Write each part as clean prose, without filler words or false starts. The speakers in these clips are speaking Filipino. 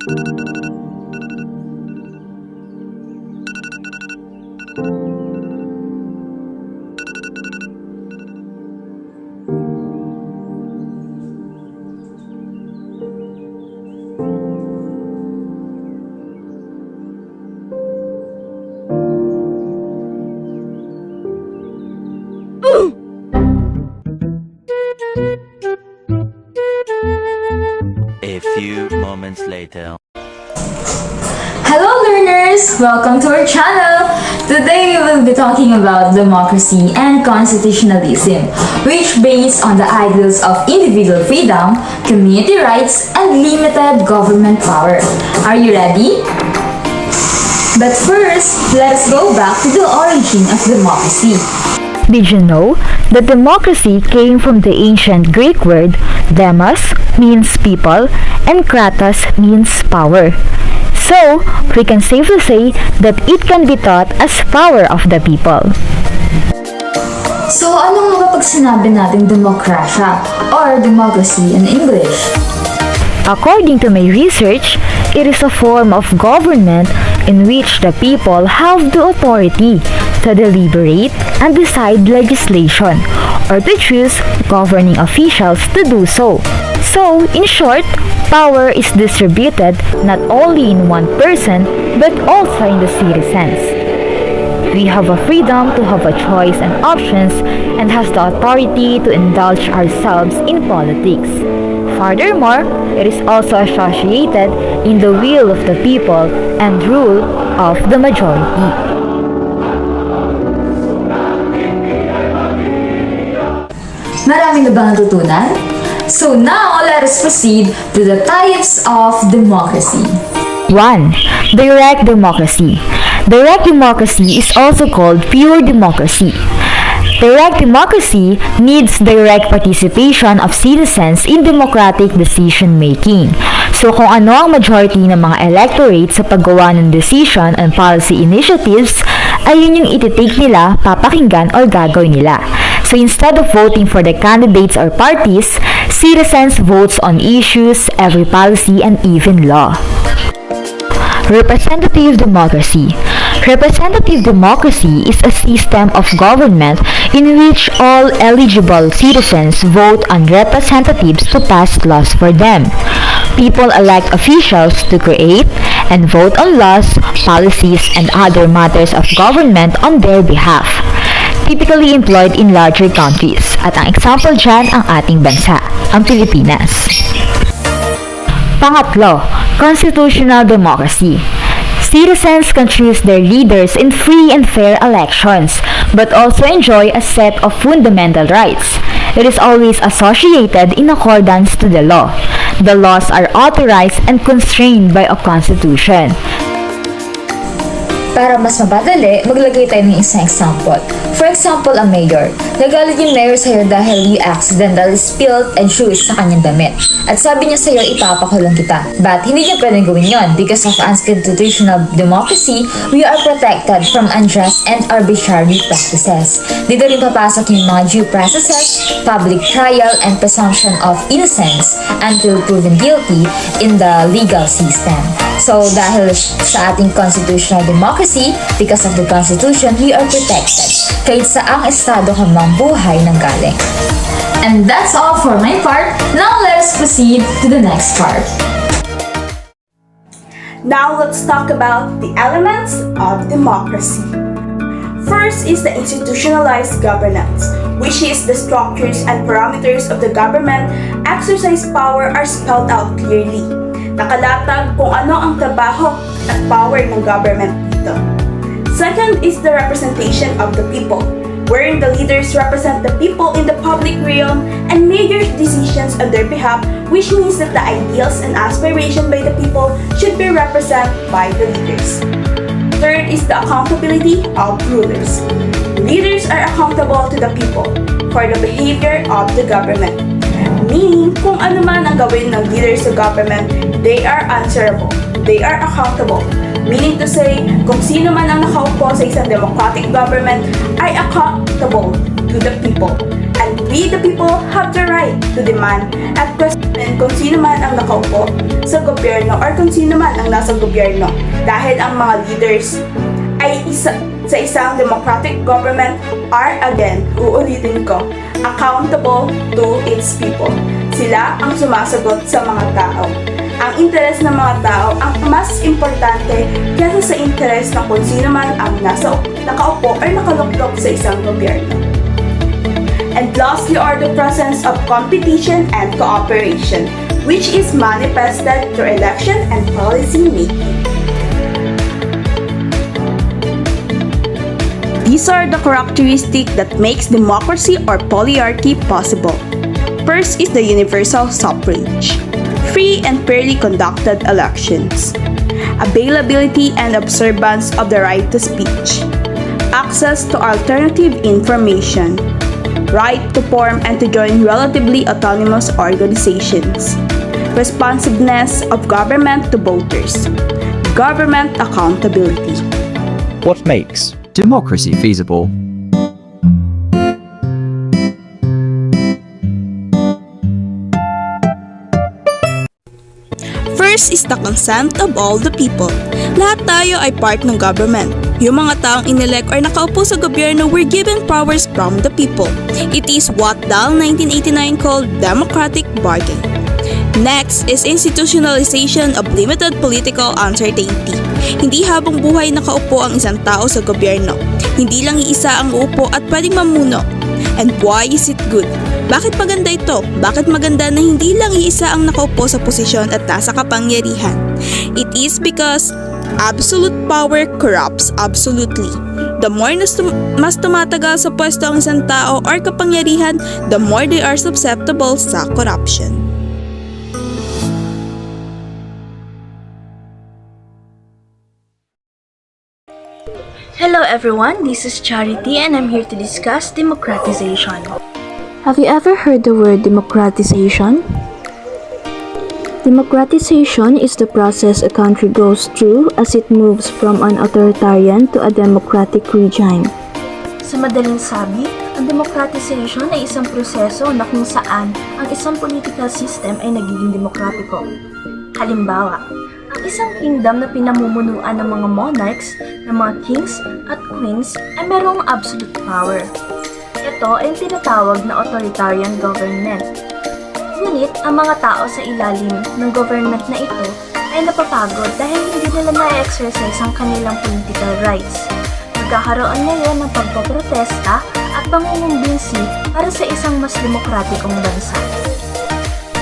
A few moments later. Hello learners! Welcome to our channel! Today we will be talking about democracy and constitutionalism, which based on the ideals of individual freedom, community rights, and limited government power. Are you ready? But first, let's go back to the origin of democracy. Did you know that democracy came from the ancient Greek word demos means people and kratos means power? So, we can safely say that it can be taught as power of the people. So, ano nga ba pag sinabi natin demokrasya or democracy in English? According to my research, it is a form of government in which the people have the authority to deliberate and decide legislation or to choose governing officials to do so. So, in short, power is distributed not only in one person but also in the citizens. We have a freedom to have a choice and options and has the authority to indulge ourselves in politics. Furthermore, it is also associated in the will of the people and rule of the majority. Marami na ba natutunan? So now, let us proceed to the types of democracy. 1. Direct democracy. Direct democracy is also called pure democracy. Direct democracy needs direct participation of citizens in democratic decision-making. So kung ano ang majority ng mga electorate sa paggawa ng decision and policy initiatives, ay yun yung ititake nila, papakinggan or gagawin nila. So instead of voting for the candidates or parties, citizens votes on issues, every policy, and even law. Representative democracy. Representative democracy is a system of government in which all eligible citizens vote on representatives to pass laws for them. People elect officials to create and vote on laws, policies, and other matters of government on their behalf. Typically employed in larger countries. At ang example dyan ang ating bansa, ang Pilipinas. Pangatlo, constitutional democracy. Citizens can choose their leaders in free and fair elections, but also enjoy a set of fundamental rights. It is always associated in accordance to the law. The laws are authorized and constrained by a constitution. Para mas mapadali, maglagay tayo ng isang example. For example, ang mayor. Nagalit yung mayor sa'yo dahil you accidentally spilled and shoes sa kanyang damit. At sabi niya sa'yo, ipapakulong kita. But hindi niya pwedeng gawin yon because of unconstitutional democracy, we are protected from unjust and arbitrary practices. Dito rin papasok yung mga due processes, public trial, and presumption of innocence until proven guilty in the legal system. So, dahil sa ating constitutional democracy, because of the Constitution, we are protected. Kahit saang estado ka mang buhay ng galing. And that's all for my part. Now, let's proceed to the next part. Now, let's talk about the elements of democracy. First is the institutionalized governance, which is the structures and parameters of the government exercise power are spelled out clearly. Nakalatag kung ano ang trabaho at power ng government dito. Second is the representation of the people, wherein the leaders represent the people in the public realm and make decisions on their behalf, which means that the ideals and aspiration by the people should be represented by the leaders. Third is the accountability of rulers. Leaders are accountable to the people for the behavior of the government. Meaning, kung ano man ang gawin ng leaders sa government, they are answerable. They are accountable. Meaning to say, kung sino man ang nakaupo sa isang democratic government ay accountable to to the people. And we the people have the right to demand at question kung sino man ang nakaupo sa gobyerno or kung sino man ang nasa gobyerno dahil ang mga leaders ay sa isang democratic government are again, uulitin ko, accountable to its people. Sila ang sumasagot sa mga tao. Ang interes ng mga tao ang mas importante kaysa sa interes ng kung sino man ang nakaupo or nakaluklok sa isang gobyerno. And lastly are the presence of competition and cooperation, which is manifested through election and policy making. These are the characteristics that makes democracy or polyarchy possible. First is the universal suffrage, free and fairly conducted elections, availability and observance of the right to speech, access to alternative information, right to form and to join relatively autonomous organizations, responsiveness of government to voters, government accountability. What makes democracy feasible? First is the consent of all the people. Lahat tayo ay part ng government. Yung mga taong inelect or nakaupo sa gobyerno were given powers from the people. It is what DAL 1989 called democratic bargain. Next is institutionalization of limited political uncertainty. Hindi habang buhay nakaupo ang isang tao sa gobyerno. Hindi lang iisa ang uupo at pwedeng mamuno. And why is it good? Bakit maganda ito? Bakit maganda na hindi lang iisa ang nakaupo sa posisyon at nasa kapangyarihan? It is because absolute power corrupts absolutely. The more mas tumatagal sa pwesto ang isang tao or kapangyarihan, the more they are susceptible sa corruption. Hello everyone, this is Charitte and I'm here to discuss democratization. Have you ever heard the word democratization? Democratization is the process a country goes through as it moves from an authoritarian to a democratic regime. Sa madaling sabi, ang democratization ay isang proseso na kung saan ang isang political system ay nagiging demokratiko. Halimbawa, ang isang kingdom na pinamumunuan ng mga monarchs, ng mga kings at queens ay mayroong absolute power. Ito ay tinatawag na authoritarian government. Ngunit ang mga tao sa ilalim ng government na ito ay napapagod dahil hindi nila na-exercise ang kanilang political rights. Nagkakaroon ngayon ng pagpoprotesta at pangungumbinsi para sa isang mas demokratikong bansa.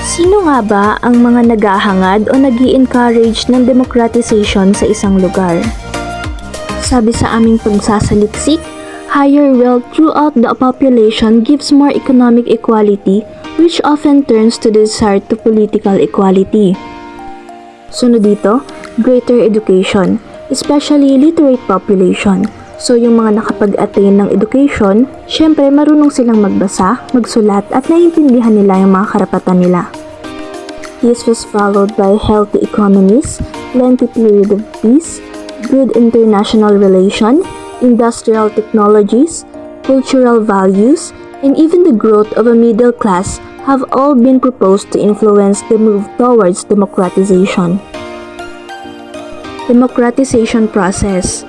Sino nga ba ang mga naghahangad o nag-i-encourage ng democratization sa isang lugar? Sabi sa aming pagsasaliksik, higher wealth throughout the population gives more economic equality, which often turns to the desire to political equality. Sunod dito, greater education, especially literate population. So yung mga nakapag-attain ng education, syempre marunong silang magbasa, magsulat at naiintindihan nila yung mga karapatan nila. This was followed by healthy economies, lengthy period of peace, good international relation, industrial technologies, cultural values, and even the growth of a middle class have all been proposed to influence the move towards democratization. Democratization process.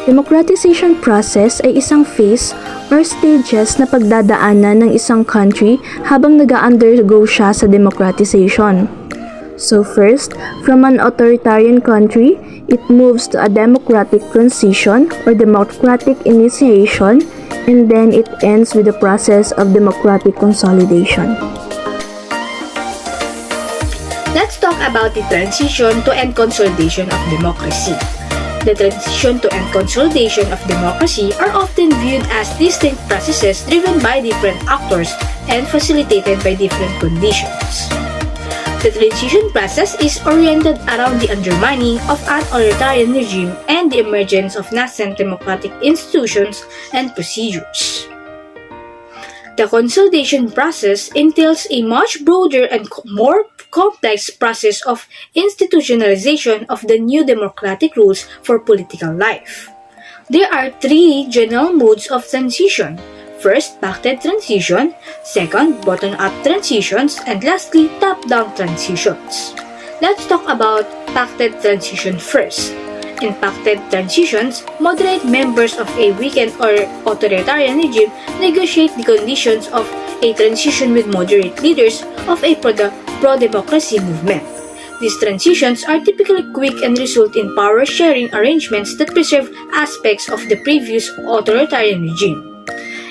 Democratization process ay isang phase or stages na pagdadaanan ng isang country habang nag-undergo siya sa democratization. So first, from an authoritarian country, it moves to a democratic transition or democratic initiation, and then it ends with the process of democratic consolidation. Let's talk about the transition to and consolidation of democracy. The transition to and consolidation of democracy are often viewed as distinct processes driven by different actors and facilitated by different conditions. The transition process is oriented around the undermining of an authoritarian regime and the emergence of nascent democratic institutions and procedures. The consolidation process entails a much broader and more complex process of institutionalization of the new democratic rules for political life. There are three general modes of transition. First, pacted transition. Second, bottom-up transitions. And lastly, top-down transitions. Let's talk about pacted transition first. In pacted transitions, moderate members of a weakened or authoritarian regime negotiate the conditions of a transition with moderate leaders of a pro-democracy movement. These transitions are typically quick and result in power-sharing arrangements that preserve aspects of the previous authoritarian regime.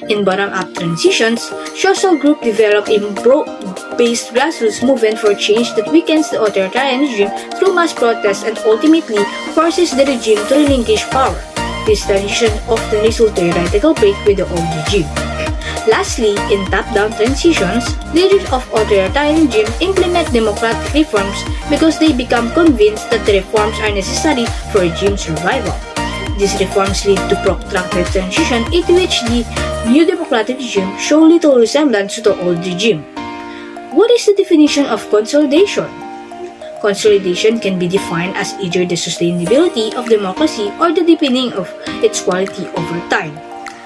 In bottom-up transitions, social groups develop a broad-based grassroots movement for change that weakens the authoritarian regime through mass protests and ultimately forces the regime to relinquish power. This transition often results in a radical break with the old regime. Lastly, in top-down transitions, leaders of authoritarian regime implement democratic reforms because they become convinced that the reforms are necessary for regime survival. These reforms lead to protracted transition in which the new democratic regime show little resemblance to the old regime. What is the definition of consolidation? Consolidation can be defined as either the sustainability of democracy or the deepening of its quality over time.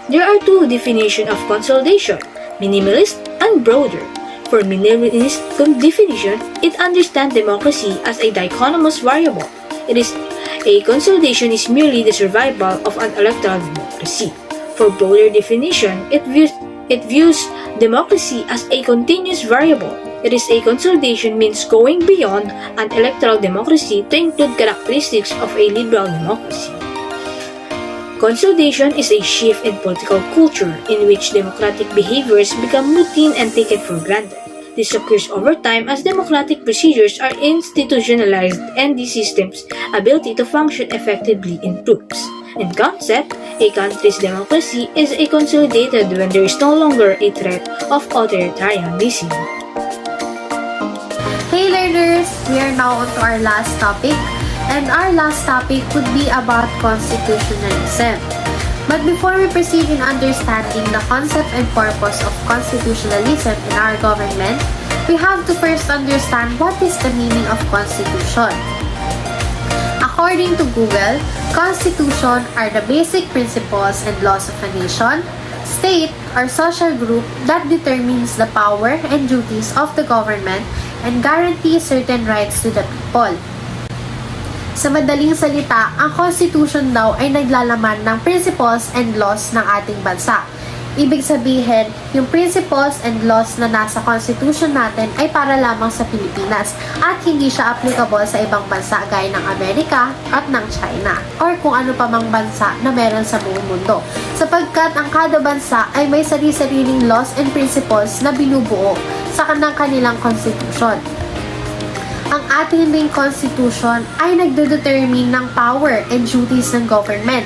There are two definitions of consolidation, minimalist and broader. For minimalist definition, it understands democracy as a dichotomous variable. A consolidation is merely the survival of an electoral democracy. For broader definition, it views democracy as a continuous variable. A consolidation means going beyond an electoral democracy to include characteristics of a liberal democracy. Consolidation is a shift in political culture in which democratic behaviors become routine and taken for granted. This occurs over time as democratic procedures are institutionalized and the system's ability to function effectively improves. In concept, a country's democracy is consolidated when there is no longer a threat of authoritarianism. Hey learners! We are now on to our last topic, and our last topic would be about constitutionalism. But before we proceed in understanding the concept and purpose of constitutionalism in our government, we have to first understand what is the meaning of constitution. According to Google, constitution are the basic principles and laws of a nation, state, or social group that determines the power and duties of the government and guarantees certain rights to the people. Sa madaling salita, ang Constitution daw ay naglalaman ng principles and laws ng ating bansa. Ibig sabihin, yung principles and laws na nasa Constitution natin ay para lamang sa Pilipinas at hindi siya applicable sa ibang bansa gaya ng Amerika at ng China or kung ano pa mang bansa na meron sa buong mundo. Sapagkat ang kada bansa ay may sarili-sariling laws and principles na binubuo sa kanilang Constitution. Ang ating ring constitution ay nagdedetermine ng power and duties ng government.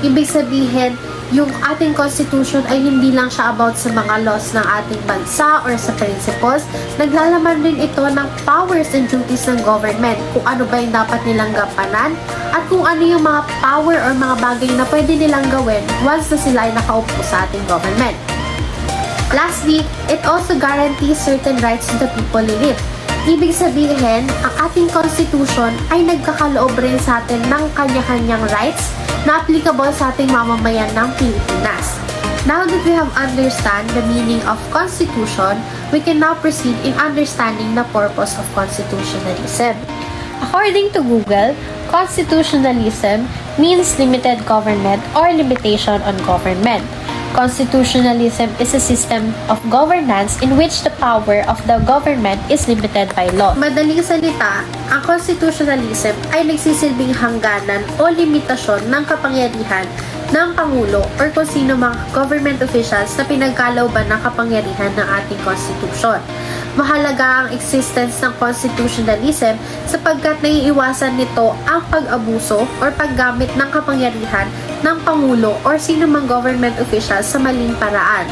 Ibig sabihin, yung ating constitution ay hindi lang siya about sa mga laws ng ating bansa or sa principles. Naglalaman din ito ng powers and duties ng government, kung ano ba yung dapat nilang gampanan at kung ano yung mga power or mga bagay na pwede nilang gawin once na sila ay nakaupo sa ating government. Lastly, it also guarantees certain rights to the people in it. Ibig sabihin, ang ating constitution ay nagkakaloob rin sa atin ng kanya-kanyang rights na applicable sa ating mamamayan ng Pilipinas. Now that we have understand the meaning of constitution, we can now proceed in understanding the purpose of constitutionalism. According to Google, constitutionalism means limited government or limitation on government. Constitutionalism is a system of governance in which the power of the government is limited by law. Madaling salita, ang constitutionalism ay nagsisilbing hangganan o limitasyon ng kapangyarihan ng Pangulo or kung sino mga government officials na pinagkalooban ng kapangyarihan ng ating konstitusyon. Mahalaga ang existence ng constitutionalism sapagkat naiiwasan nito ang pag-abuso or paggamit ng kapangyarihan ng Pangulo or sino mang government official sa maling paraan.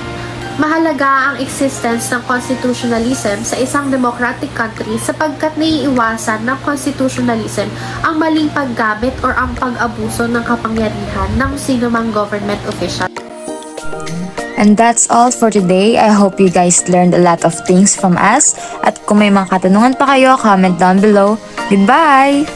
Mahalaga ang existence ng constitutionalism sa isang democratic country sapagkat naiiwasan ng constitutionalism ang maling paggamit or ang pag-abuso ng kapangyarihan ng sino mang government official. And that's all for today. I hope you guys learned a lot of things from us. At kung may mga katanungan pa kayo, comment down below. Goodbye!